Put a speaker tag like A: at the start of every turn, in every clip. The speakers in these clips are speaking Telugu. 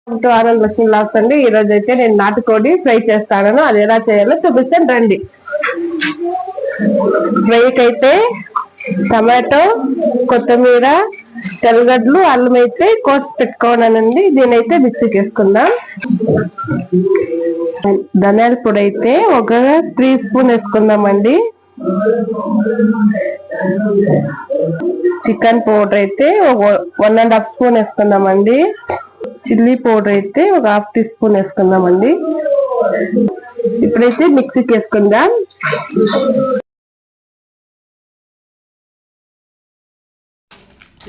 A: ఆనంద్ లక్ష్మి లాస్ట్ అండి. ఈ రోజు అయితే నేను నాటుకోడి ఫ్రై చేస్తాను. అది ఎలా చేయాలో చూపిస్తాను రండి. ఫ్రైకి అయితే టమాటో, కొత్తిమీర, తెల్లగడ్డలు, అల్లం అయితే కోసి పెట్టుకోవాలండి. దీనైతే మిక్సీకి వేసుకుందాం. ధనియాల పొడి అయితే ఒక 3 స్పూన్ వేసుకుందామండి. చికెన్ పౌడర్ అయితే ఒక 1.5 స్పూన్ వేసుకుందామండి. చిల్లీ పౌడర్ అయితే ఒక 1/2 టీ స్పూన్ వేసుకుందామండి. ఇప్పుడైతే మిక్సీకి వేసుకుందాం.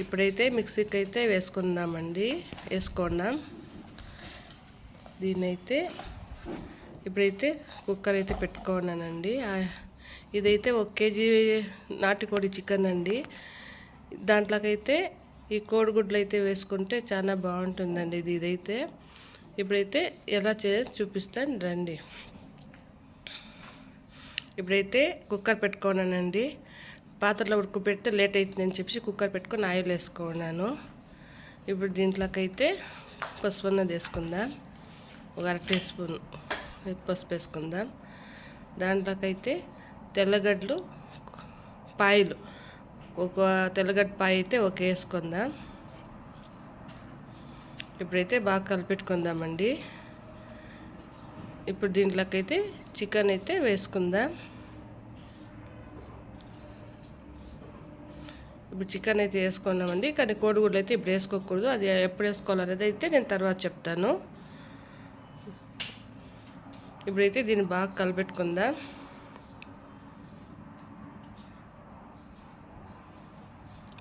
A: ఇప్పుడైతే మిక్సీకి అయితే వేసుకుందామండి. వేసుకుందాం. దీన్నైతే ఇప్పుడైతే కుక్కర్ అయితే పెట్టుకున్నానండి. ఇదైతే 1 కేజీ నాటుకోడి చికెన్ అండి. దాంట్లోకైతే ఈ కోడిగుడ్లు అయితే వేసుకుంటే చాలా బాగుంటుందండి. ఇదైతే ఇప్పుడైతే ఎలా చేయాలో చూపిస్తాను రండి. ఇప్పుడైతే కుక్కర్ పెట్టుకున్నానండి. పాత్రలో ఉడకపెడితే లేట్ అవుతుందని చెప్పి కుక్కర్ పెట్టుకొని ఆయిల్ వేసుకున్నాను. ఇప్పుడు దీంట్లోకైతే పసుపు అన్నది వేసుకుందాం. ఒక 1/2 టీ స్పూన్ పసుపు వేసుకుందాం. దాంట్లోకైతే తెల్లగడ్డలు పాయలు, ఒక తెల్లగడ్డ పాయ అయితే ఒక వేసుకుందాం. ఇప్పుడైతే బాగా కలిపెట్టుకుందామండి. ఇప్పుడు దీంట్లోకైతే చికెన్ అయితే వేసుకుందాం. ఇప్పుడు చికెన్ అయితే వేసుకున్నామండి. కానీ కోడిగుడ్లు అయితే ఇప్పుడు వేసుకోకూడదు. అది ఎప్పుడు వేసుకోవాలనేది అయితే నేను తర్వాత చెప్తాను. ఇప్పుడైతే దీన్ని బాగా కలిపెట్టుకుందాం.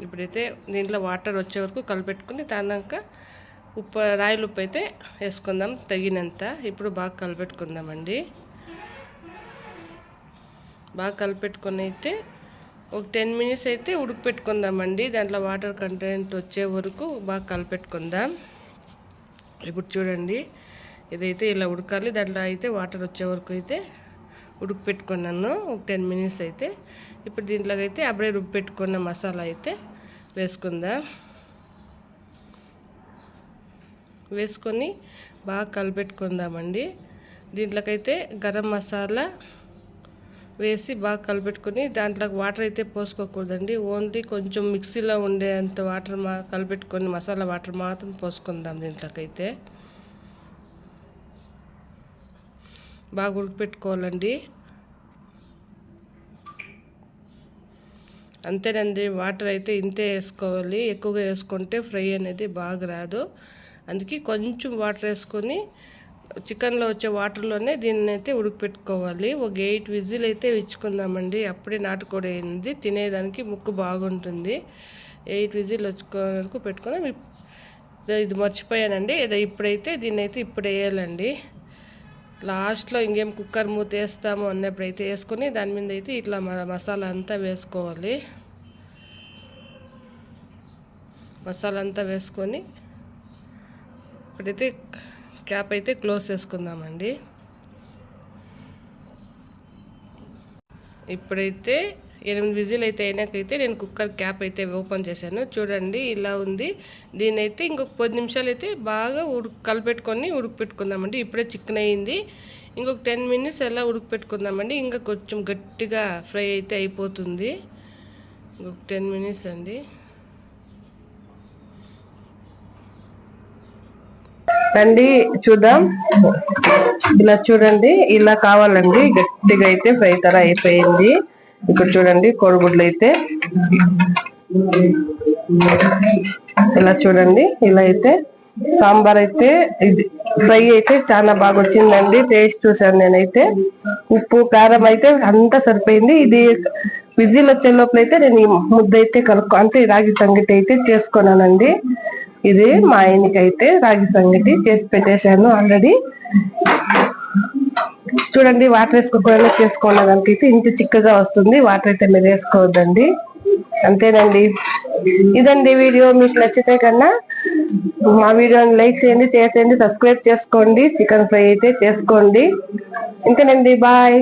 A: ఇప్పుడైతే దీంట్లో వాటర్ వచ్చే వరకు కలిపెట్టుకుని దాన్నాక ఉప్పు, రాయల ఉప్పు అయితే వేసుకుందాం తగినంత. ఇప్పుడు బాగా కలిపెట్టుకుందామండి. బాగా కలిపెట్టుకొని అయితే ఒక 10 మినిట్స్ అయితే ఉడకపెట్టుకుందామండి. దాంట్లో వాటర్ కంటెంట్ వచ్చే వరకు బాగా కలిపెట్టుకుందాం. ఇప్పుడు చూడండి, ఇదైతే ఇలా ఉడకాలి. దాంట్లో అయితే వాటర్ వచ్చే వరకు అయితే ఉడకపెట్టుకున్నాను ఒక 10 మినిట్స్ అయితే. ఇప్పుడు దీంట్లోకి అయితే అప్పుడే రుబ్బెట్టుకున్న మసాలా అయితే వేసుకుందాం. వేసుకొని బాగా కలిపెట్టుకుందామండి. దీంట్లోకైతే గరం మసాలా వేసి బాగా కలిపెట్టుకొని దాంట్లోకి వాటర్ అయితే పోసుకోకూడదండి. ఓన్లీ కొంచెం మిక్సీలో ఉండేంత వాటర్ కలిపెట్టుకొని మసాలా వాటర్ మాత్రం పోసుకుందాం. దీంట్లోకైతే బాగా ఉడకపెట్టుకోవాలండి. అంతేనండి, వాటర్ అయితే ఇంతే వేసుకోవాలి. ఎక్కువగా వేసుకుంటే ఫ్రై అనేది బాగా రాదు. అందుకే కొంచెం వాటర్ వేసుకొని చికెన్లో వచ్చే వాటర్లోనే దీన్ని అయితే ఉడకపెట్టుకోవాలి. ఒక 8 విజిల్ అయితే ఇచ్చుకుందామండి. అప్పుడే నాటుకోడి అయింది, తినేదానికి ముక్కు బాగుంటుంది. 8 విజిల్ వచ్చుకోవడానికి పెట్టుకుని ఇది మర్చిపోయానండి. ఇప్పుడైతే దీన్ని అయితే ఇప్పుడు వేయాలండి. లాస్ట్లో ఇంకేం కుక్కర్ మూత వేస్తాము అన్నప్పుడు అయితే వేసుకొని దాని మీద అయితే ఇట్లా మసాలా అంతా వేసుకోవాలి. మసాలా అంతా వేసుకొని ఇప్పుడైతే క్యాప్ అయితే క్లోజ్ చేసుకుందామండి. ఇప్పుడైతే 8 విజిల్ అయితే అయినాకైతే నేను కుక్కర్ క్యాప్ అయితే ఓపెన్ చేశాను. చూడండి ఇలా ఉంది. దీని అయితే ఇంకొక 10 నిమిషాలు అయితే బాగా కలిపెట్టుకొని ఉడకపెట్టుకుందామండి. ఇప్పుడే చికెన్ అయింది. ఇంకొక 10 మినిట్స్ ఎలా ఉడకపెట్టుకుందామండి. ఇంకా కొంచెం గట్టిగా ఫ్రై అయితే అయిపోతుంది. ఇంకొక 10 మినిట్స్ అండి. రండి చూద్దాం. ఇలా చూడండి, ఇలా కావాలండి. గట్టిగా అయితే ఫ్రై తర అయిపోయింది. ఇప్పుడు చూడండి కోడిగుడ్లు అయితే ఇలా చూడండి. ఇలా అయితే సాంబార్ అయితే ఇది ఫ్రై అయితే చాలా బాగా వచ్చిందండి. టేస్ట్ చూసాను నేనైతే. ఉప్పు కారం అయితే అంతా సరిపోయింది. ఇది విజిల్ వచ్చే లోపల అయితే నేను ఈ ముద్ద అయితే అంటే రాగి సంగటి అయితే చేసుకున్నానండి. ఇది మా ఆయనకైతే రాగి సంగటి చేసి పెట్టేశాను ఆల్రెడీ. చూడండి, వాటర్ వేసుకోకుండా చేసుకోవడానికైతే ఇంత చిక్కగా వస్తుంది. వాటర్ అయితే మీరు వేసుకోవద్దండి. అంతేనండి. ఇదండి వీడియో. మీకు నచ్చితే కన్నా మా వీడియోని లైక్ చేయండి, షేర్ చేయండి, సబ్స్క్రైబ్ చేసుకోండి. చికెన్ ఫ్రై అయితే చేసుకోండి. ఇంతేనండి. బాయ్.